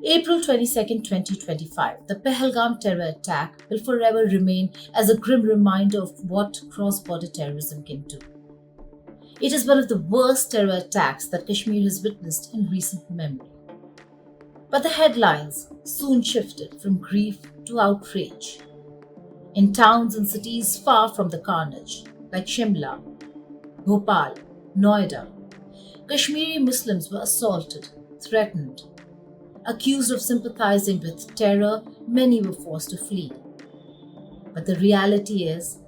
April 22nd, 2025, the Pahalgam terror attack will forever remain as a grim reminder of what cross-border terrorism can do. It is one of the worst terror attacks that Kashmir has witnessed in recent memory. But the headlines soon shifted from grief to outrage. In towns and cities far from the carnage, like Shimla, Bhopal, Noida, Kashmiri Muslims were assaulted, threatened. Accused of sympathizing with terror, many were forced to flee. But the reality is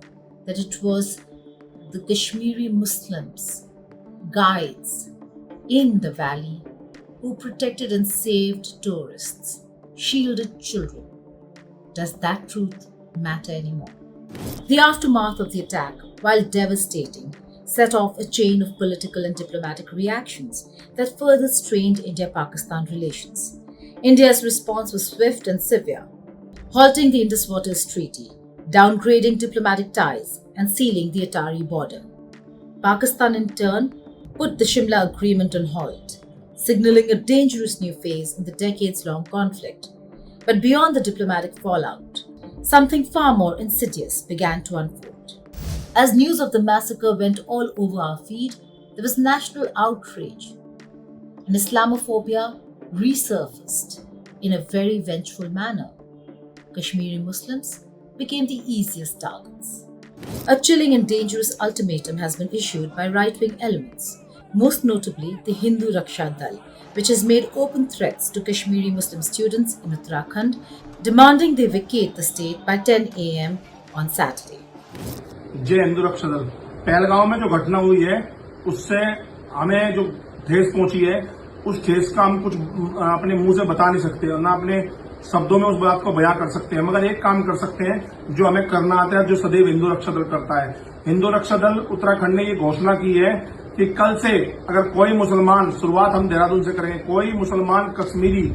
that it was the Kashmiri Muslims, guides in the valley, who protected and saved tourists, shielded children. Does that truth matter anymore? The aftermath of the attack, while devastating, set off a chain of political and diplomatic reactions that further strained India-Pakistan relations. India's response was swift and severe, halting the Indus Waters Treaty, downgrading diplomatic ties, and sealing the Atari border. Pakistan, in turn, put the Shimla Agreement on hold, signaling a dangerous new phase in the decades-long conflict. But beyond the diplomatic fallout, something far more insidious began to unfold. As news of the massacre went all over our feed, there was national outrage, and Islamophobia resurfaced in a very vengeful manner. Kashmiri Muslims became the easiest targets. A chilling and dangerous ultimatum has been issued by right-wing elements, most notably the Hindu Raksha Dal, which has made open threats to Kashmiri Muslim students in Uttarakhand, demanding they vacate the state by 10 a.m. on Saturday. जय हिंदू रक्षा दल पहलगांव में जो घटना हुई है उससे हमें जो ठेस पहुंची है उस ठेस का हम कुछ अपने मुंह से बता नहीं सकते और ना अपने शब्दों में उस बात को बयां कर सकते हैं, मगर एक काम कर सकते हैं जो हमें करना आता है, जो सदैव हिंदू रक्षा दल करता है। हिंदू रक्षा दल उत्तराखंड ने ये घोषणा की है कि कल से अगर कोई मुसलमान, शुरुआत हम देहरादून से करेंगे, कोई मुसलमान कश्मीरी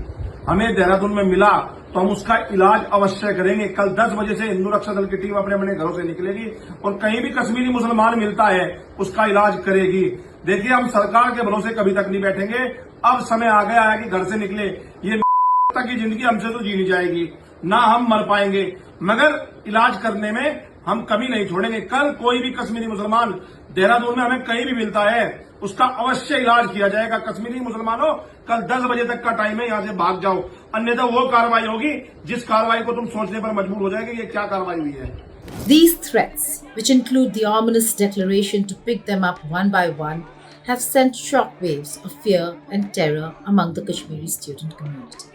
हमें देहरादून में मिला तो हम उसका इलाज अवश्य करेंगे। कल 10 बजे से हिंदू रक्षा दल की टीम अपने अपने घरों से निकलेगी और कहीं भी कश्मीरी मुसलमान मिलता है उसका इलाज करेगी। देखिए, हम सरकार के भरोसे कभी तक नहीं बैठेंगे। अब समय आ गया है कि घर से निकले। ये तक की जिंदगी हमसे तो जी नहीं जाएगी, ना हम मर पाएंगे, मगर इलाज करने में हम कभी नहीं छोड़ेंगे। कल कोई भी कश्मीरी मुसलमान देहरादून में हमें कहीं भी मिलता है उसका अवश्य इलाज किया जाएगा। कश्मीरी मुसलमानों, कल 10 बजे तक का टाइम है, यहां से भाग जाओ, अन्यथा वो कार्रवाई होगी जिस कार्रवाई को तुम सोचने पर मजबूर हो जाएंगे ये क्या कार्रवाई हुई है। These threats, which include the ominous declaration to pick them up one by one, have sent shockwaves of fear and terror among the Kashmiri student community.